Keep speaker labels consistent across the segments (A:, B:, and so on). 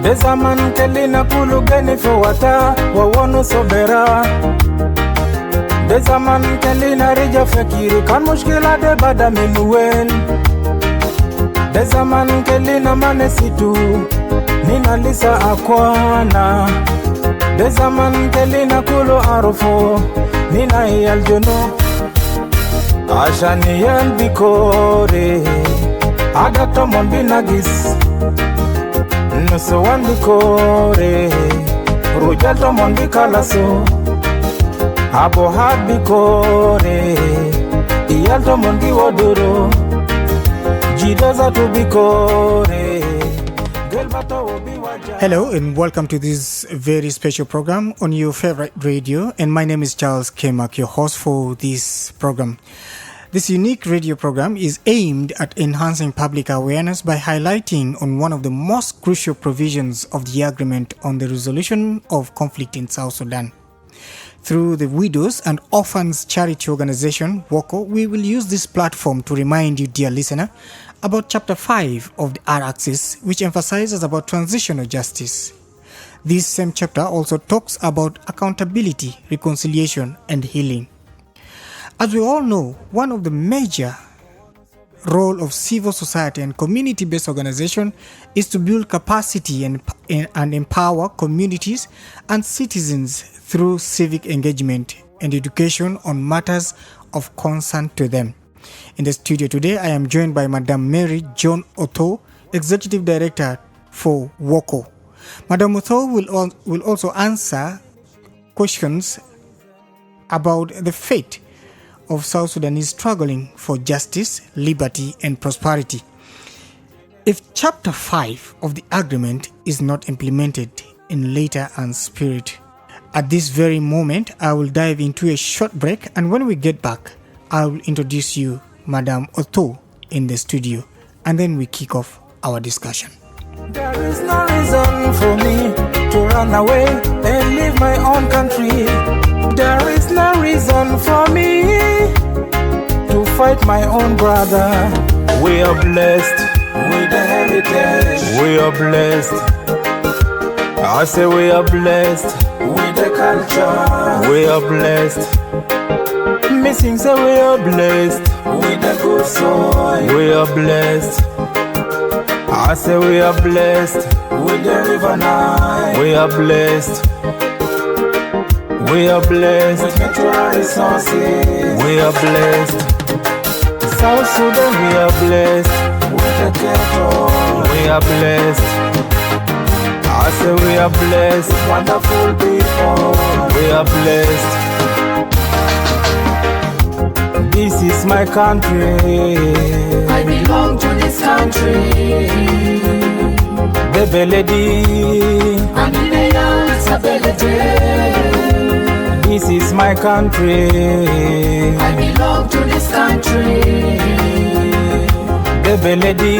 A: Dezaman kelina kulu geni fowata wawonu sobera. Dezaman kelina rija fakiri kan mushkila de bada minuel. Dezaman kelina manesitu nina lisa akwana. Dezaman kelina kulu arufo nina yaljono. Ashani yal bikore agato mon binagis. Nuso wan bikore rujal to mon bikalaso. Abo had bikore iyal to mon biwodoro. Jidoza to bikore gelbato obiwaja.
B: Hello and welcome to this very special program on your favorite radio, and my name is Charles Kemak, your host for this program. This unique radio program is aimed at enhancing public awareness by highlighting on one of the most crucial provisions of the agreement on the resolution of conflict in South Sudan. Through the Widows and Orphans Charity Organization, WOCO, we will use this platform to remind you, dear listener, about Chapter 5 of the R-Axis, which emphasizes about transitional justice. This same chapter also talks about accountability, reconciliation, and healing. As we all know, one of the major role of civil society and community-based organization is to build capacity and empower communities and citizens through civic engagement and education on matters of concern to them. In the studio today, I am joined by Madam Mary John Othow, Executive Director for WOCO. Madam Othow will also answer questions about the fate of South Sudanese struggling for justice, liberty, and prosperity. If Chapter 5 of the agreement is not implemented in letter and spirit, at this very moment, I will dive into a short break, and when we get back, I will introduce you, Madam Othow, in the studio, and then we kick off our discussion.
A: There is no reason for me to run away and leave my own country. There is no reason for me to fight my own brother. We are blessed with the heritage. We are blessed. I say we are blessed with the culture. We are blessed. Missing say we are blessed with the good soil. We are blessed. I say we are blessed with the river Nile. We are blessed. We are blessed with natural resources. We are blessed. South Sudan, we are blessed with the ghetto. We are blessed. I say we are blessed. Wonderful people. We are blessed. This is my country.
C: I belong to this country.
A: Bebe lady. This is my country.
C: I belong to this country.
A: Bebe lady.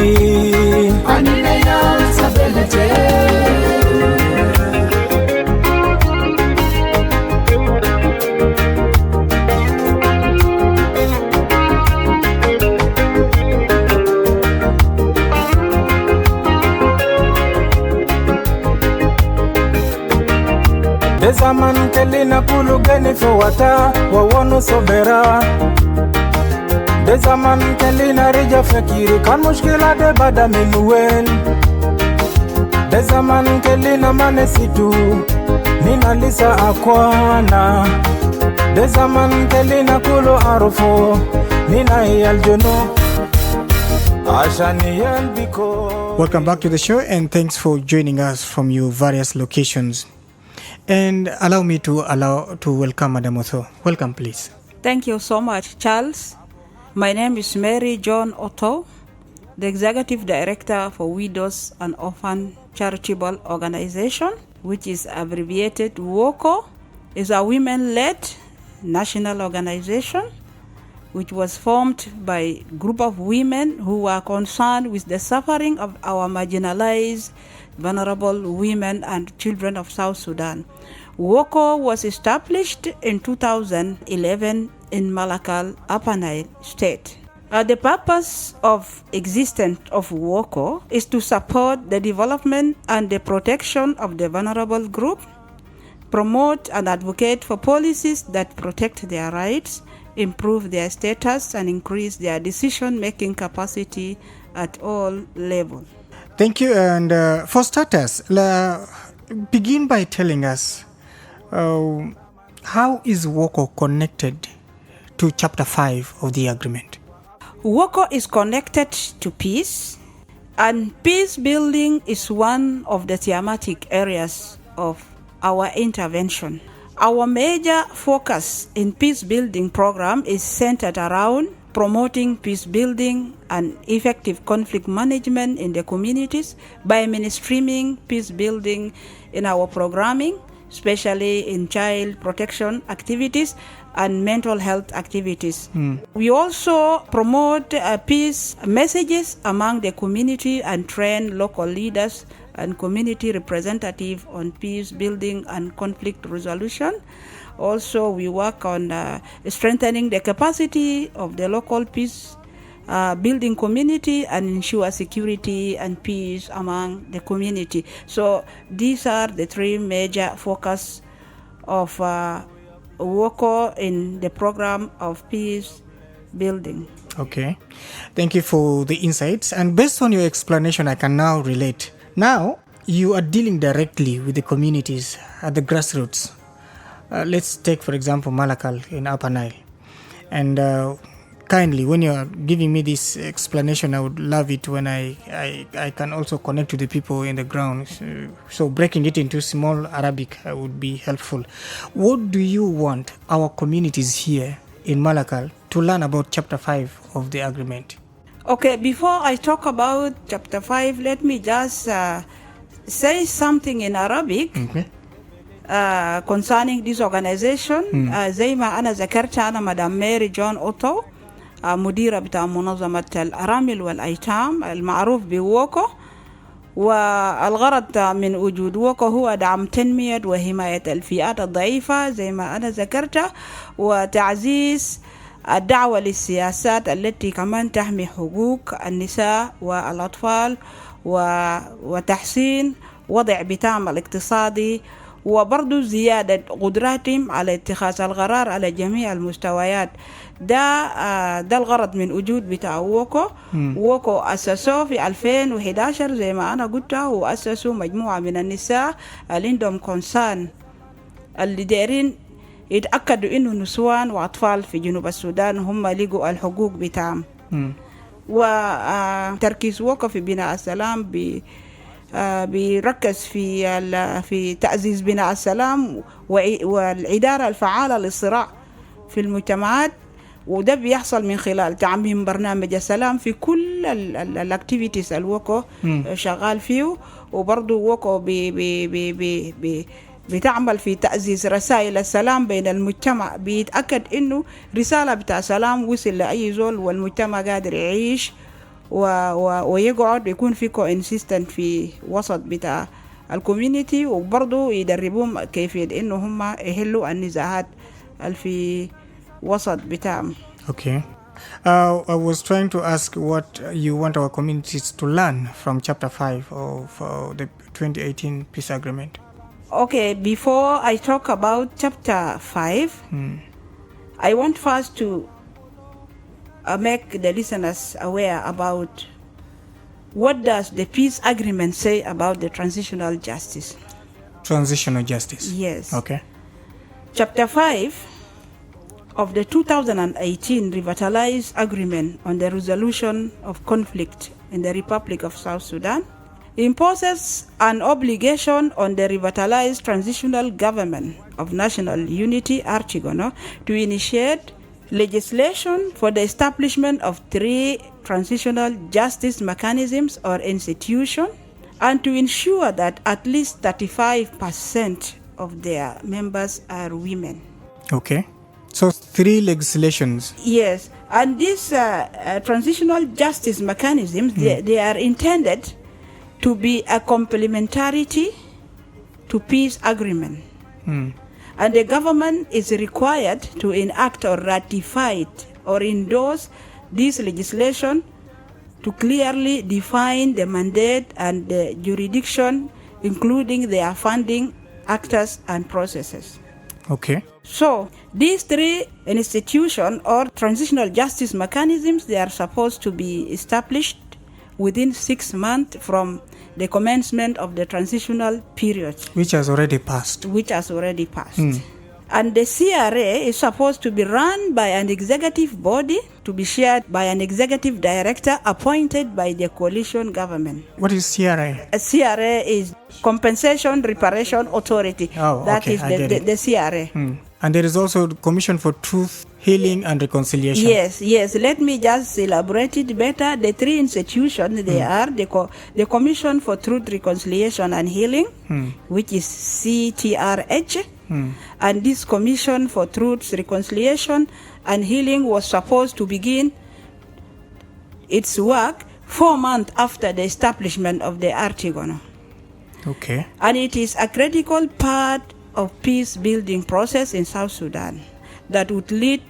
A: Dezaman kelina kulu geni fowata wawonu sobera. Dezaman kelina rija fakiri kan mushkila de bada minuel. Dezaman kelina manesitu nina lisa akwana. Dezaman kelina kulu arufo nina yaljono. Ashani yal biko.
B: Welcome back to the show, and thanks for joining us from your various locations. And allow me to welcome Madam Othow. Welcome, please.
D: Thank you so much, Charles. My name is Mary John Othow, the Executive Director for Widows and Orphan Charitable Organization, which is abbreviated WOCO. It's a women-led national organization which was formed by a group of women who were concerned with the suffering of our marginalized, vulnerable women and children of South Sudan. WOCO was established in 2011 in Malakal, Upper Nile State. The purpose of existence of WOCO is to support the development and the protection of the vulnerable group, promote and advocate for policies that protect their rights, improve their status, and increase their decision-making capacity at all levels.
B: Thank you. And for starters, begin by telling us how is WOCO connected to Chapter 5 of the agreement?
D: WOCO is connected to peace, and peace building is one of the thematic areas of our intervention. Our major focus in peace building program is centered around promoting peace building and effective conflict management in the communities by mainstreaming peace building in our programming, especially in child protection activities and mental health activities. We also promote peace messages among the community and train local leaders and community representatives on peace building and conflict resolution. Also, we work on strengthening the capacity of the local peace building community and ensure security and peace among the community. So these are the three major focus of WOCO in the program of peace building.
B: Okay. Thank you for the insights. And based on your explanation, I can now relate. Now, you are dealing directly with the communities at the grassroots. Let's take, for example, Malakal in Upper Nile. And kindly, when you are giving me this explanation, I would love it when I can also connect to the people in the ground. So breaking it into small Arabic would be helpful. What do you want our communities here in Malakal to learn about Chapter 5 of the agreement?
D: Okay, before I talk about Chapter 5, let me just say something in Arabic.
B: Okay.
D: Concerning this organization. زي ما أنا ذكرت أنا مدام ماري جون أوتو مديرة بتاع منظمة الأرامل والأيتام المعروف بووكو، والغرض من وجود ووكو هو دعم تنمية وحماية الفئات الضعيفة زي ما أنا ذكرت، وتعزيز الدعوة للسياسات التي كمان تحمي حقوق النساء والأطفال وتحسين وضع بتاعهم الاقتصادي، وبرضو زيادة قدراتهم على اتخاذ القرار على جميع المستويات. ده الغرض من وجود بتاع ووكو. ووكو أسسوه في 2011 زي ما أنا قلت، وأسسوا مجموعة من النساء اللي عندهم كونسان اللي دايرين يتأكدوا إنه نسوان وأطفال في جنوب السودان هم لقوا الحقوق بتاعهم. وتركيز ووكو في بناء السلام بيركز في تعزيز بناء السلام والإدارة الفعالة للصراع في المجتمعات، وده بيحصل من خلال تعميم برنامج السلام في كل الاكتيفيتيز الوكو شغال فيه. وبرضه وكو بتعمل في تعزيز رسائل السلام بين المجتمع، بيتأكد إنه رسالة بتاع سلام وصل لأي زول والمجتمع قادر يعيش ويقعد يكون في كوانسيستنت في وسط بتاع الكوميونيتي، وبرضه يدربوهم كيفية إنه هم يحلوا النزاعات في وسط بتاعهم.
B: Okay. I was trying to ask what you want our communities to learn from Chapter 5 of the 2018 Peace Agreement.
D: Okay, before I talk about Chapter 5, I want first to make the listeners aware about what does the peace agreement say about the transitional justice.
B: Transitional justice.
D: Yes.
B: Okay.
D: Chapter 5 of the 2018 Revitalized Agreement on the Resolution of Conflict in the Republic of South Sudan imposes an obligation on the revitalized transitional government of national unity, Archigono, to initiate legislation for the establishment of 3 transitional justice mechanisms or institutions, and to ensure that at least 35% of their members are women.
B: Okay. So 3 legislations.
D: Yes, and these transitional justice mechanisms, they are intended to be a complementarity to peace agreement. And the government is required to enact or ratify or endorse this legislation to clearly define the mandate and the jurisdiction, including their funding, actors, and processes.
B: Okay.
D: So these three institutions or transitional justice mechanisms, they are supposed to be established within 6 months from the commencement of the transitional period.
B: Which has already passed.
D: And the CRA is supposed to be run by an executive body, to be chaired by an executive director appointed by the coalition government.
B: What is CRA?
D: A CRA is Compensation Reparation Authority. That is the CRA.
B: And there is also the Commission for Truth, Healing and Reconciliation.
D: Yes. Let me just elaborate it better. The three institutions, they are the Commission for Truth, Reconciliation and Healing, which is CTRH. And this Commission for Truth, Reconciliation and Healing was supposed to begin its work 4 months after the establishment of the Artigono.
B: Okay.
D: And it is a critical part of peace building process in South Sudan that would lead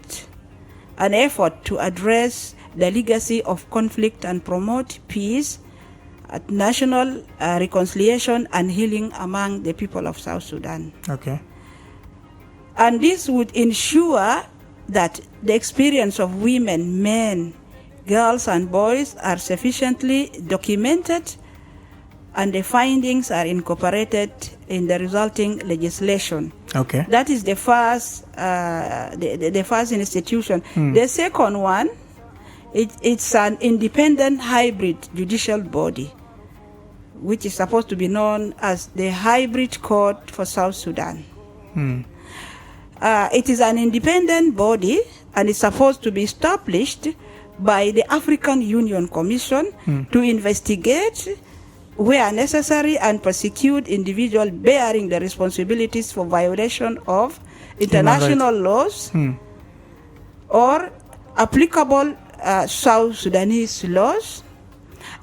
D: an effort to address the legacy of conflict and promote peace, national reconciliation and healing among the people of South Sudan.
B: Okay.
D: And this would ensure that the experience of women, men, girls and boys are sufficiently documented and the findings are incorporated in the resulting legislation.
B: Okay.
D: That is the first, the first institution. The second one, it's an independent hybrid judicial body, which is supposed to be known as the Hybrid Court for South Sudan. It is an independent body and it's supposed to be established by the African Union Commission to investigate where necessary and prosecute individuals bearing the responsibilities for violation of international laws or applicable South Sudanese laws.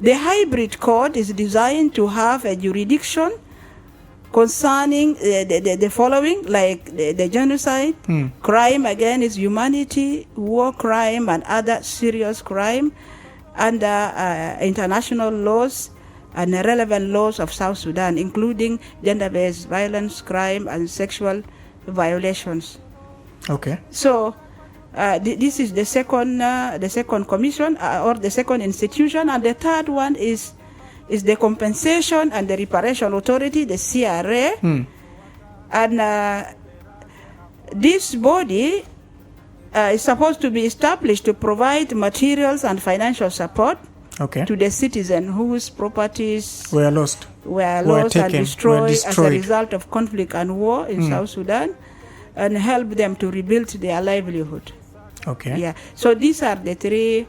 D: The hybrid court is designed to have a jurisdiction concerning the following, like the genocide, crime against humanity, war crime, and other serious crime under international laws and relevant laws of South Sudan, including gender-based violence, crime, and sexual violations.
B: Okay.
D: So this is the second commission or the second institution, and the third one is the Compensation and the Reparation Authority, the CRA, and this body is supposed to be established to provide materials and financial support to the citizen whose properties
B: were lost
D: and destroyed as a result of conflict and war in South Sudan, and help them to rebuild their livelihood.
B: Okay.
D: Yeah. So these are the three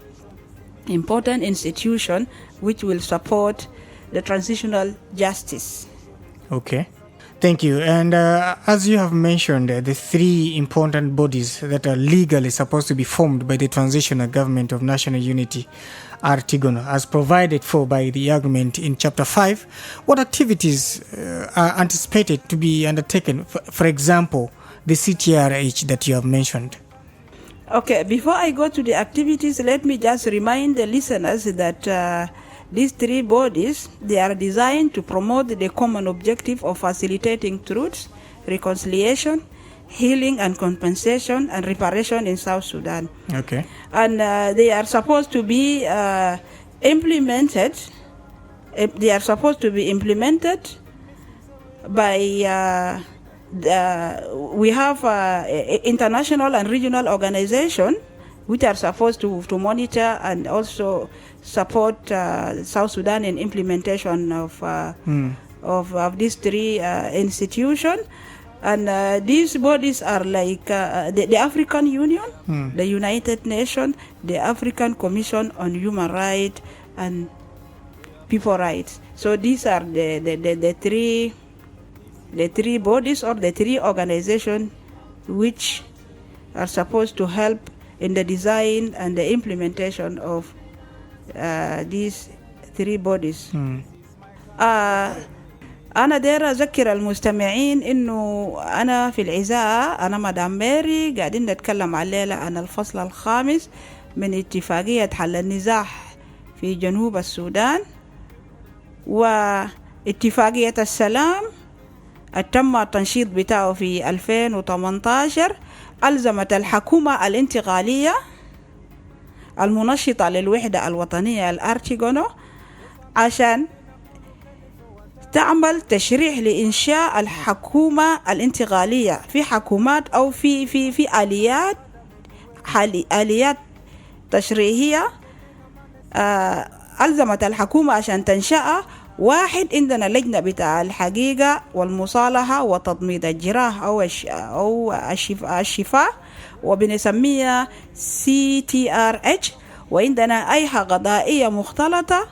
D: important institutions which will support the transitional justice.
B: Okay. Thank you. And as you have mentioned, the three important bodies that are legally supposed to be formed by the Transitional Government of National Unity, Artigono, as provided for by the argument in Chapter 5, what activities are anticipated to be undertaken? For example, the CTRH that you have mentioned.
D: Okay, before I go to the activities, let me just remind the listeners that these three bodies, they are designed to promote the common objective of facilitating truth, reconciliation, healing and compensation and reparation in South Sudan.
B: Okay.
D: And they are supposed to be implemented. They are supposed to be implemented by we have international and regional organizations which are supposed to monitor and also support South Sudan in implementation of these three institutions. And these bodies are like the African Union, the United Nations, the African Commission on Human Rights and People Rights. So these are the three bodies or the three organizations which are supposed to help in the design and the implementation of these three bodies. أنا داير أذكر المستمعين إنه أنا في الإذاعة أنا مدام ماري قاعدين نتكلم الليلة عن الفصل الخامس من اتفاقية حل النزاع في جنوب السودان، واتفاقية السلام تم التنشيط بتاعه في 2018 ألزمت الحكومة الانتقالية المنشطة للوحدة الوطنية الأرتيغونو عشان تعمل تشريع لإنشاء الحكومة الانتقالية في حكومات أو في آليات تشريعية. ألزمت الحكومة عشان تنشأ واحد عندنا لجنة بتاع الحقيقة والمصالحة وتضميد الجراح أو الشفاء وبنسميها CTRH، وعندنا أيها قضائية مختلطة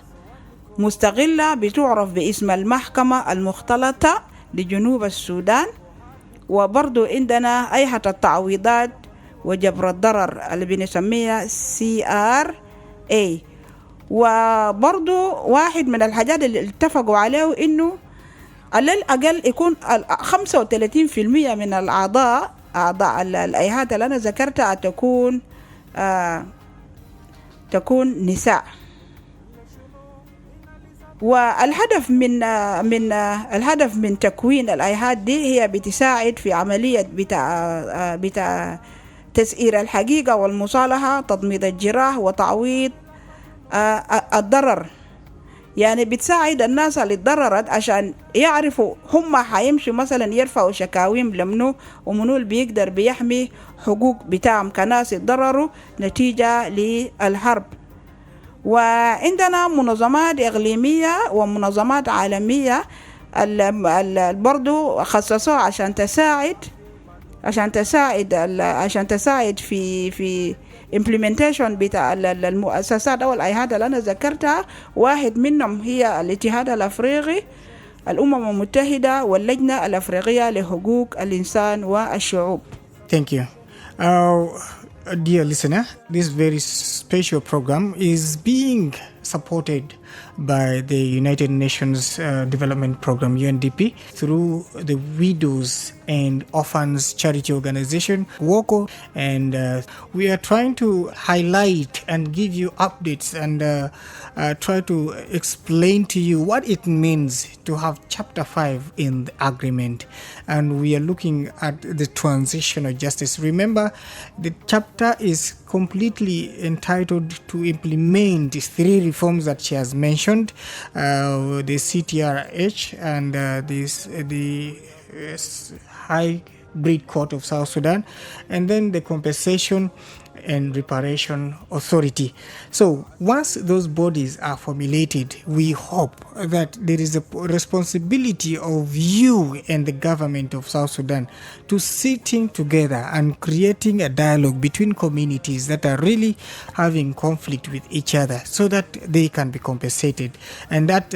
D: مستقلة بتعرف باسم المحكمة المختلطة لجنوب السودان، وبرضو عندنا أيها التعويضات وجبر الضرر اللي بنسميها CRA. وبرضو واحد من الحاجات اللي اتفقوا عليه إنه على الأقل يكون 35% من أعضاء الأيهات اللي أنا ذكرتها تكون نساء. والهدف الهدف من تكوين الأيهات دي هي بتساعد في عملية بتاع تسعير الحقيقة والمصالحة، تضميد الجراح وتعويض الضرر. يعني بتساعد الناس اللي اتضررت عشان يعرفوا هم حيمشوا مثلا يرفعوا شكاويم لمنو ومنو اللي بيقدر بيحمي حقوق بتاعهم كناس اتضرروا نتيجة للحرب. وعندنا منظمات إقليمية ومنظمات عالمية برضو خصصوها عشان تساعد في implementation بتاع المؤسسات أو الأيهات اللي أنا ذكرتها. واحد منهم هي الاتحاد الأفريقي، الأمم المتحدة، واللجنة الأفريقية لحقوق الإنسان والشعوب.
B: Thank you. Dear listener, this very special program is being supported by the United Nations Development Program UNDP through the Widows and Orphans Charity Organization WOCO, and we are trying to highlight and give you updates and try to explain to you what it means to have Chapter 5 in the agreement. And we are looking at the transitional justice. Remember, the chapter is completely entitled to implement 3 reforms that she has mentioned, the CTRH and the High Breed Court of South Sudan, and then the Compensation and Reparation Authority. So once those bodies are formulated, we hope that there is a responsibility of you and the government of South Sudan to sitting together and creating a dialogue between communities that are really having conflict with each other so that they can be compensated. And that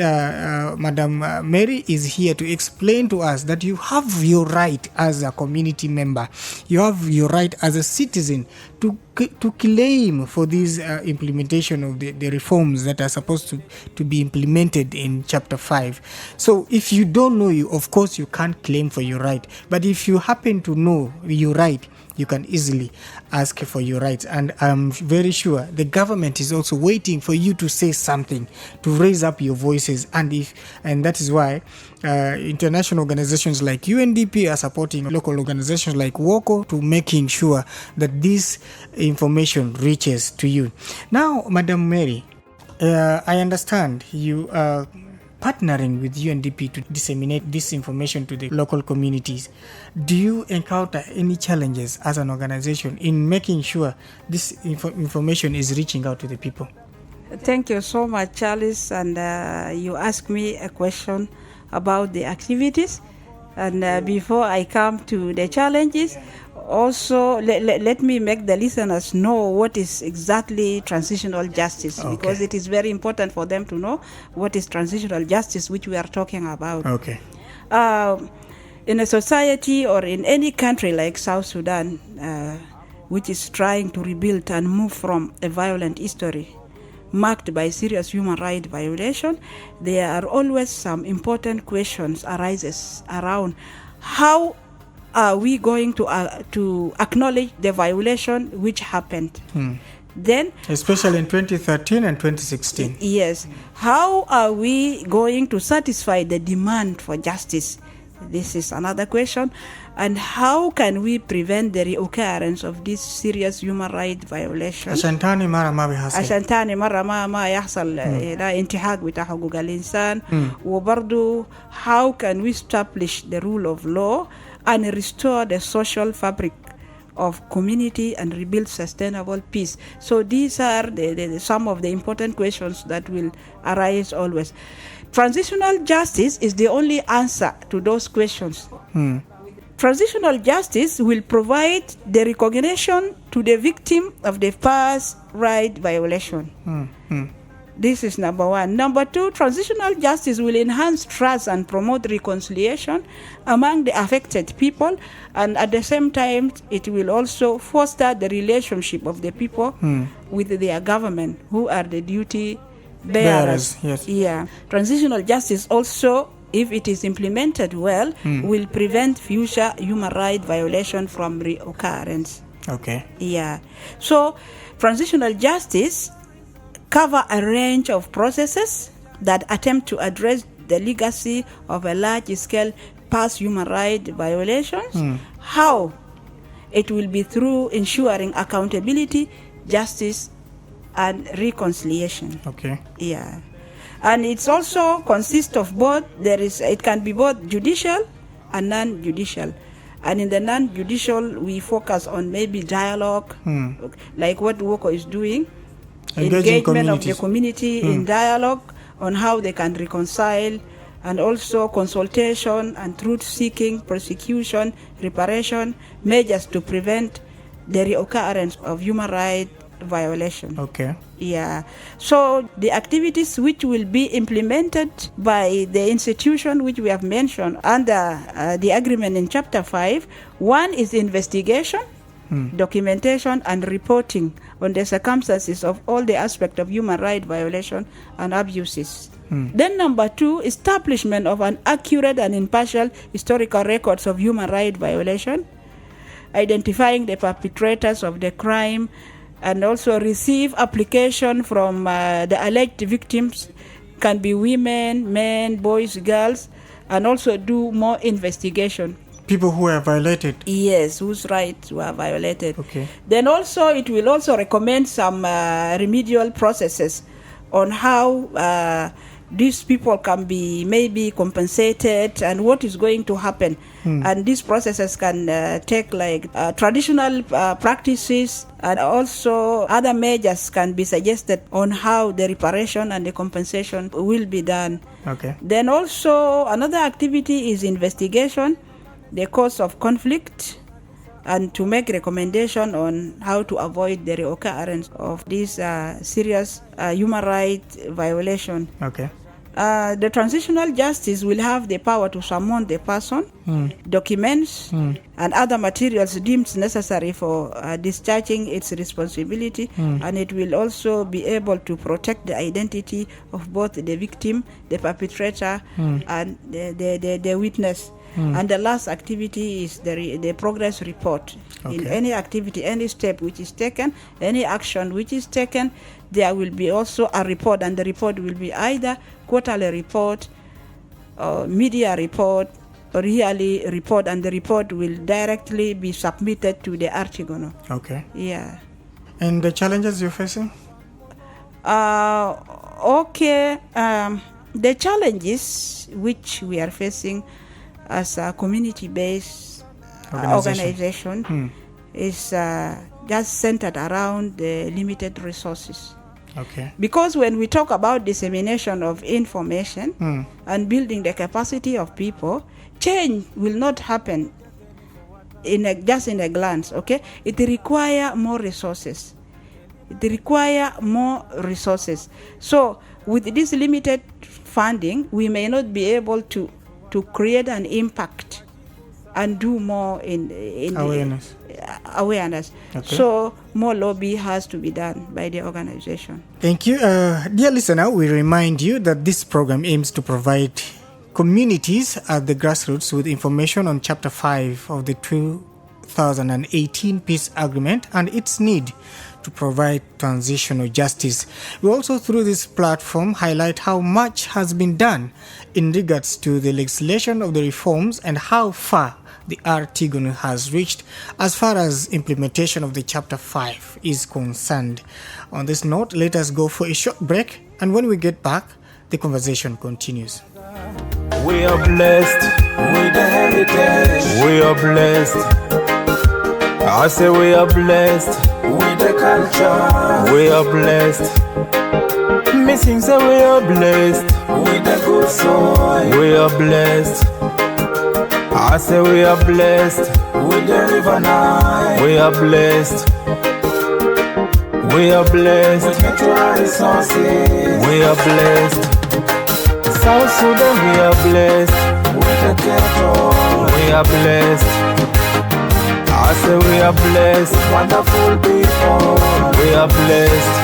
B: Madam Mary is here to explain to us that you have your right as a community member, you have your right as a citizen to claim for this implementation of the reforms that are supposed to be implemented in Chapter 5. So if you don't know, of course you can't claim for your right. But if you happen to know your right, you can easily ask for your rights. And I'm very sure the government is also waiting for you to say something, to raise up your voices. And that is why international organizations like UNDP are supporting local organizations like WOCO to making sure that this information reaches to you. Now, Madam Mary, I understand you are partnering with UNDP to disseminate this information to the local communities. Do you encounter any challenges as an organization in making sure this information is reaching out to the people?
D: Thank you so much, Charles. And you asked me a question about the activities. And before I come to the challenges, also let me make the listeners know what is exactly transitional justice, because it is very important for them to know what is transitional justice, which we are talking about.
B: Okay.
D: In a society or in any country like South Sudan, which is trying to rebuild and move from a violent history marked by serious human rights violation, there are always some important questions arises around how are we going to acknowledge the violation which happened. Then,
B: especially in 2013 and 2016.
D: yes, how are we going to satisfy the demand for justice? This is another question. And how can we prevent the reoccurrence of these serious human rights violations?
B: عشان مرة ما بيحصل.
D: عشان تاني مرة ما يحصل لا انتهاك بتاع حقوق الإنسان. وبرضو how can we establish the rule of law and restore the social fabric of community and rebuild sustainable peace? So these are some of the important questions that will arise always. Transitional justice is the only answer to those questions. Transitional justice will provide the recognition to the victim of the past right violation. This is number one. Number two, transitional justice will enhance trust and promote reconciliation among the affected people, and at the same time, it will also foster the relationship of the people with their government, who are the duty bearers.
B: Yes.
D: Yeah. Transitional justice also, if it is implemented well, will prevent future human rights violation from reoccurrence.
B: Okay.
D: Yeah. So, transitional justice cover a range of processes that attempt to address the legacy of a large-scale past human rights violations. How? It will be through ensuring accountability, justice, and reconciliation.
B: Okay.
D: Yeah. And it's also consists of both. It can be both judicial and non-judicial. And in the non-judicial, we focus on maybe dialogue, like what WOCO is doing. Engagement of the community in dialogue on how they can reconcile, and also consultation and truth-seeking, prosecution, reparation, measures to prevent the reoccurrence of human rights violation.
B: Okay.
D: Yeah. So the activities which will be implemented by the institution which we have mentioned under the agreement in Chapter 5, one is investigation, documentation and reporting on the circumstances of all the aspects of human rights violation and abuses. Then number two, establishment of an accurate and impartial historical records of human rights violation, identifying the perpetrators of the crime, and also receive application from the alleged victims, can be women, men, boys, girls, and also do more investigation.
B: People who are violated.
D: Yes, whose rights were violated.
B: Okay.
D: Then also it will also recommend some remedial processes on how these people can be maybe compensated and what is going to happen. And these processes can take like traditional practices, and also other measures can be suggested on how the reparation and the compensation will be done.
B: Okay.
D: Then also another activity is investigation, the cause of conflict, and to make recommendation on how to avoid the reoccurrence of this serious human rights violation.
B: Okay.
D: The transitional justice will have the power to summon the person, documents, and other materials deemed necessary for discharging its responsibility, and it will also be able to protect the identity of both the victim, the perpetrator, and the witness. And the last activity is the progress report. Okay. In any activity, any step which is taken, any action which is taken, there will be also a report, and the report will be either quarterly report, media report, or yearly report, and the report will directly be submitted to the Artigono.
B: Okay.
D: Yeah.
B: And the challenges you're facing?
D: Okay. The challenges which we are facing as a community-based organization is just centered around the limited resources.
B: Okay.
D: Because when we talk about dissemination of information and building the capacity of people, change will not happen just in a glance, okay? It requires more resources. So with this limited funding, we may not be able to create an impact and do more in awareness. Okay. So more lobby has to be done by the organization.
B: Thank you. Dear listener, we remind you that this program aims to provide communities at the grassroots with information on Chapter 5 of the 2018 Peace Agreement and its need to provide transitional justice. We also, through this platform, highlight how much has been done in regards to the legislation of the reforms and how far the Artigon has reached as far as implementation of the Chapter 5 is concerned. On this note, let us go for a short break, and when we get back, the conversation continues.
A: We are blessed with the heritage. We are blessed. I say we are blessed with the culture. We are blessed. Missing say we are blessed with the good soil. We are blessed. I say we are blessed with the river Nile. We are blessed. We are blessed with natural resources. We are blessed. South Sudan, we are blessed with the ghetto. We are blessed. I say we are blessed, wonderful people. We are blessed.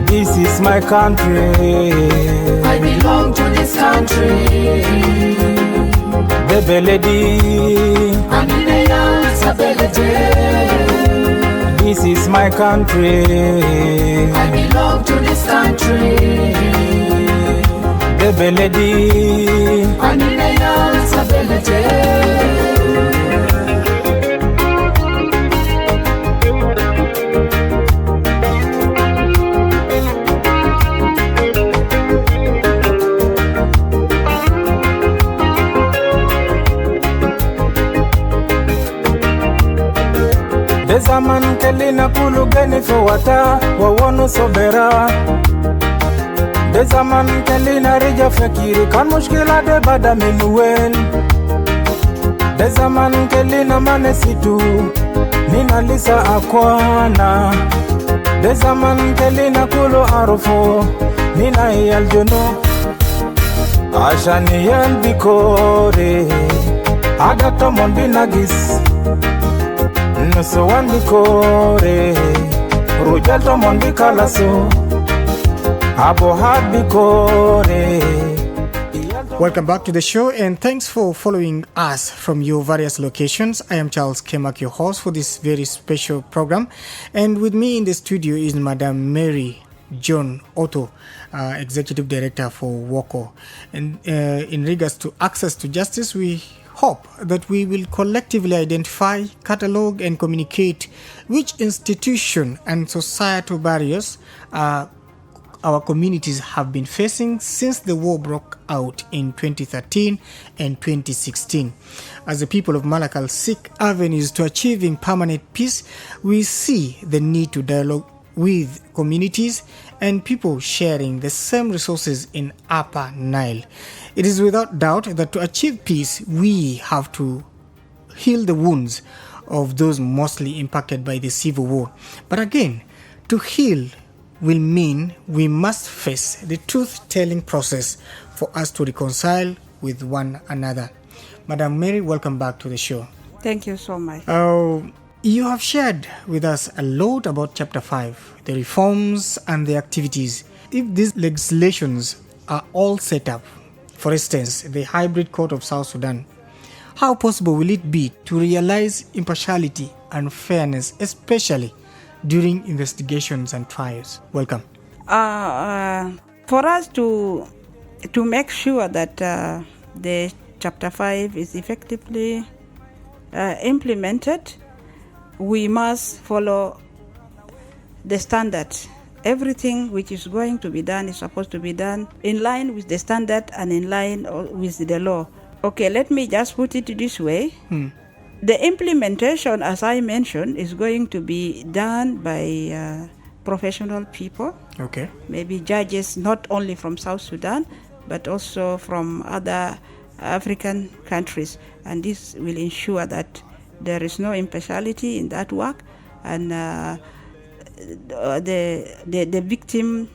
A: This is my country.
C: I belong to this country.
A: Bebe lady, this is my country.
C: I belong to this country.
A: Bebe lady, Dezaman kelina kulugeni fowata wawono sobera. Dezaman kelina rija fakiri kan mushkila de bada minuel. Dezaman kelina manesitu nina lisa akwana. Dezaman kelina kulo arufo nina yaljono. Ashani yalbikore agato mondinagis. So one bikore Rujal to mondi kalaso Abo had bikore.
B: Welcome back to the show, and thanks for following us from your various locations. I am Charles Kemak, your host for this very special program, and with me in the studio is Madam Mary John Othow, Executive Director for WOCO. And in regards to access to justice, we hope that we will collectively identify, catalog, and communicate which institution and societal barriers our communities have been facing since the war broke out in 2013 and 2016. As the people of Malakal seek avenues to achieving permanent peace, we see the need to dialogue with communities and people sharing the same resources in Upper Nile. It is without doubt that to achieve peace, we have to heal the wounds of those mostly impacted by the civil war. But again, to heal will mean we must face the truth-telling process for us to reconcile with one another. Madam Mary, welcome back to the show.
D: Thank you so much.
B: You have shared with us a lot about Chapter 5, the reforms and the activities. If these legislations are all set up, for instance, the Hybrid Court of South Sudan, how possible will it be to realize impartiality and fairness, especially during investigations and trials? Welcome.
D: For us to make sure that the Chapter 5 is effectively implemented, we must follow the standard. Everything which is going to be done is supposed to be done in line with the standard and in line with the law. Okay, let me just put it this way. The implementation, as I mentioned, is going to be done by professional people.
B: Okay.
D: Maybe judges not only from South Sudan, but also from other African countries. And this will ensure that there is no impartiality in that work, and the victim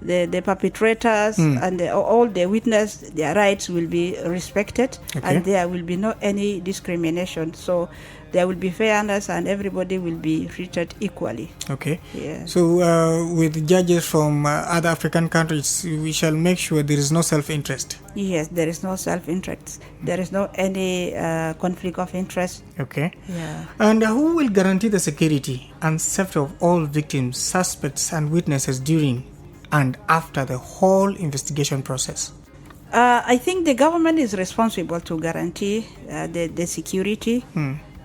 D: the perpetrators and all the witness, their rights will be respected, and there will be no any discrimination. So there will be fairness, and everybody will be treated equally.
B: Okay.
D: Yeah.
B: So with judges from other African countries, we shall make sure there is no self-interest.
D: Yes, there is no self-interest. There is no any conflict of interest.
B: Okay.
D: Yeah.
B: And who will guarantee the security and safety of all victims, suspects, and witnesses during and after the whole investigation process?
D: I think the government is responsible to guarantee the security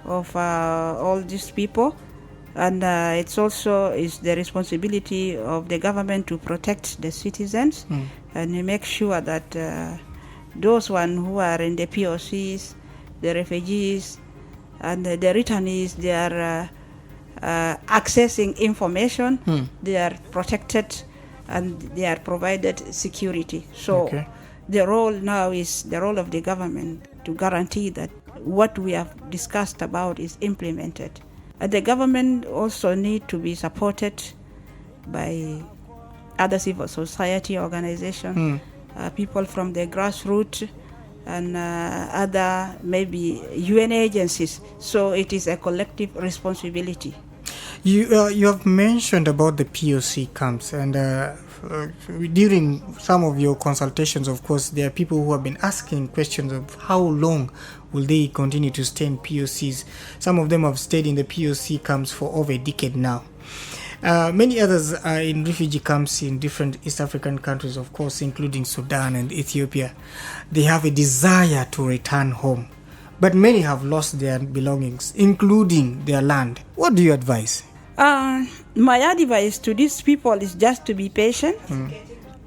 D: of all these people, and it's also is the responsibility of the government to protect the citizens and make sure that those one who are in the POCs, the refugees, and the returnees, they are accessing information, they are protected, and they are provided security. So the role now is the role of the government to guarantee that what we have discussed about is implemented. And the government also need to be supported by other civil society organizations, people from the grassroots, and other maybe UN agencies. So it is a collective responsibility.
B: You have mentioned about the POC camps, and during some of your consultations, of course, there are people who have been asking questions of how long will they continue to stay in POCs. Some of them have stayed in the POC camps for over a decade now. Many others are in refugee camps in different East African countries, of course, including Sudan and Ethiopia. They have a desire to return home, but many have lost their belongings, including their land. What do you advise?
D: My advice to these people is just to be patient,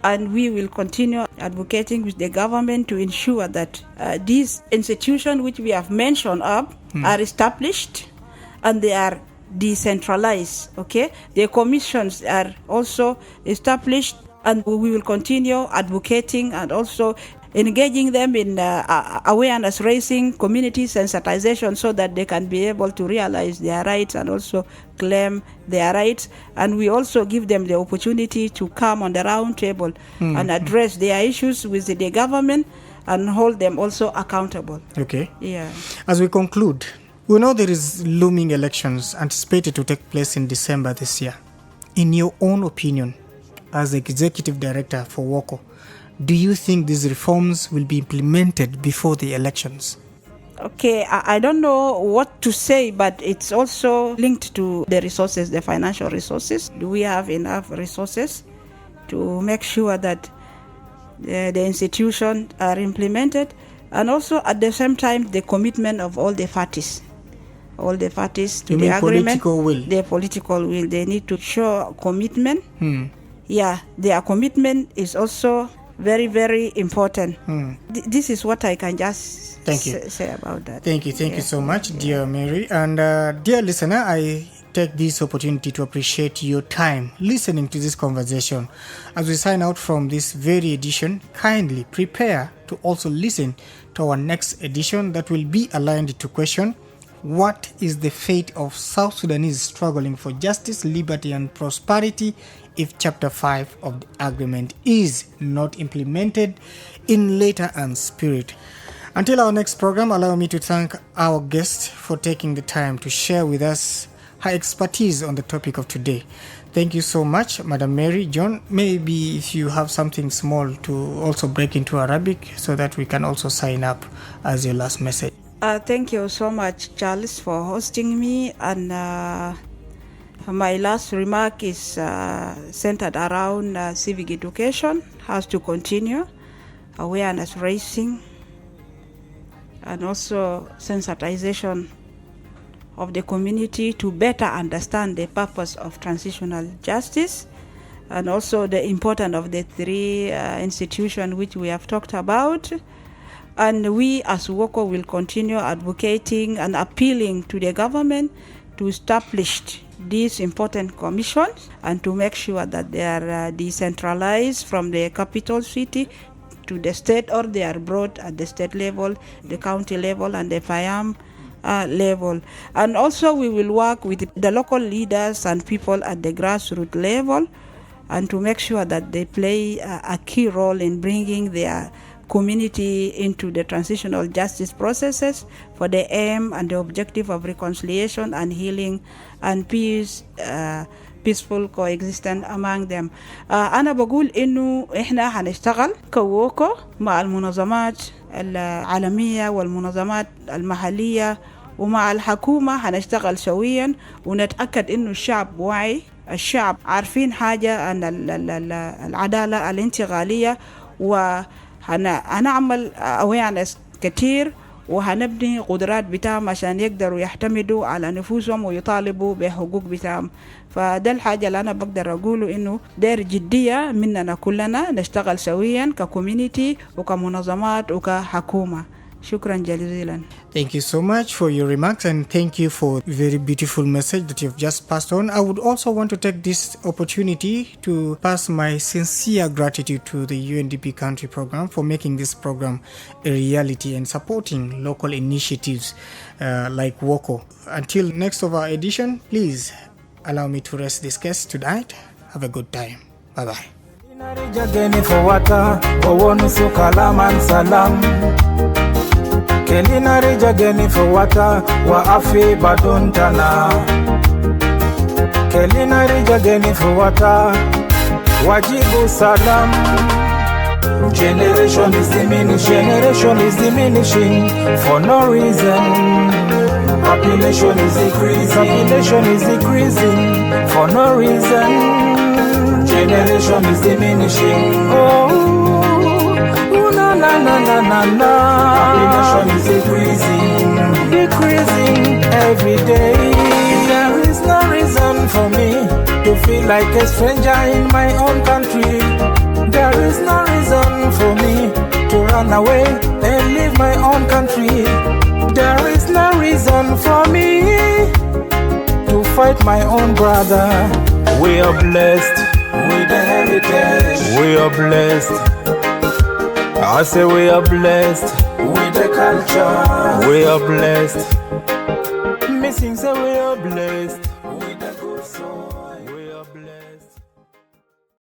D: and we will continue advocating with the government to ensure that these institutions which we have mentioned are established and they are decentralized. Okay, the commissions are also established, and we will continue advocating and also engaging them in awareness raising, community sensitization, so that they can be able to realize their rights and also claim their rights. And we also give them the opportunity to come on the round table and address their issues with the government and hold them also accountable.
B: Okay.
D: Yeah.
B: As we conclude, we know there is looming elections anticipated to take place in December this year. In your own opinion, as the executive director for WOCO, do you think these reforms will be implemented before the elections?
D: Okay, I don't know what to say, but it's also linked to the resources, the financial resources. Do we have enough resources to make sure that the institutions are implemented? And also at the same time, the commitment of all the parties to the agreement.
B: Political will?
D: The political will. They need to show commitment. Yeah, their commitment is also very, very important. This is what I can just say about that.
B: Thank you so much, dear Mary. And dear listener, I take this opportunity to appreciate your time listening to this conversation. As we sign out from this very edition, kindly prepare to also listen to our next edition that will be aligned to question: what is the fate of South Sudanese struggling for justice, liberty, and prosperity if Chapter 5 of the agreement is not implemented in letter and spirit? Until our next program, allow me to thank our guest for taking the time to share with us her expertise on the topic of today. Thank you so much, Madam Mary John. Maybe if you have something small to also break into Arabic so that we can also sign up as your last message.
D: Thank you so much, Charles, for hosting me. And my last remark is centered around civic education, has to continue, awareness raising, and also sensitization of the community to better understand the purpose of transitional justice, and also the importance of the three institutions which we have talked about. And we as WOCO will continue advocating and appealing to the government to establish these important commissions and to make sure that they are decentralized from the capital city to the state, or they are brought at the state level, the county level, and the FIAM level. And also we will work with the local leaders and people at the grassroots level and to make sure that they play a key role in bringing their community into the transitional justice processes for the aim and the objective of reconciliation and healing and peace, peaceful coexistence among them. أنا بقول إنه إحنا هنشتغل كووكو مع المنظمات العالمية والمنظمات المحلية ومع الحكومة، هنشتغل سويا ونتأكد إنه الشعب واعي، الشعب عارفين حاجة عن العدالة الانتقالية، وهنعمل awareness كتير، وهنبني قدرات بتاعهم عشان يقدروا يحتمدوا على نفوسهم ويطالبوا بحقوق بتاعهم. فده الحاجة اللي أنا بقدر أقوله، إنه دير جدية مننا كلنا نشتغل سويا ككوميونيتي وكمنظمات وكحكومة. شكرا جزيلا.
B: Thank you so much for your remarks, and thank you for a very beautiful message that you've just passed on. I would also want to take this opportunity to pass my sincere gratitude to the UNDP country program for making this program a reality and supporting local initiatives like WOCO. Until next of our edition, please allow me to rest this case tonight. Have a good time. Bye-bye.
A: Kelina rija geni for water wa afi badontana. Kelina rija geni for water wajibu salam. Generation is diminishing for no reason. Population is decreasing for no reason. Generation is diminishing. Na. Population is decreasing every day. There is no reason for me to feel like a stranger in my own country. There is no reason for me to run away and leave my own country. There is no reason for me to fight my own brother. We are blessed with the heritage. We are blessed. I say we are blessed with the culture. We are blessed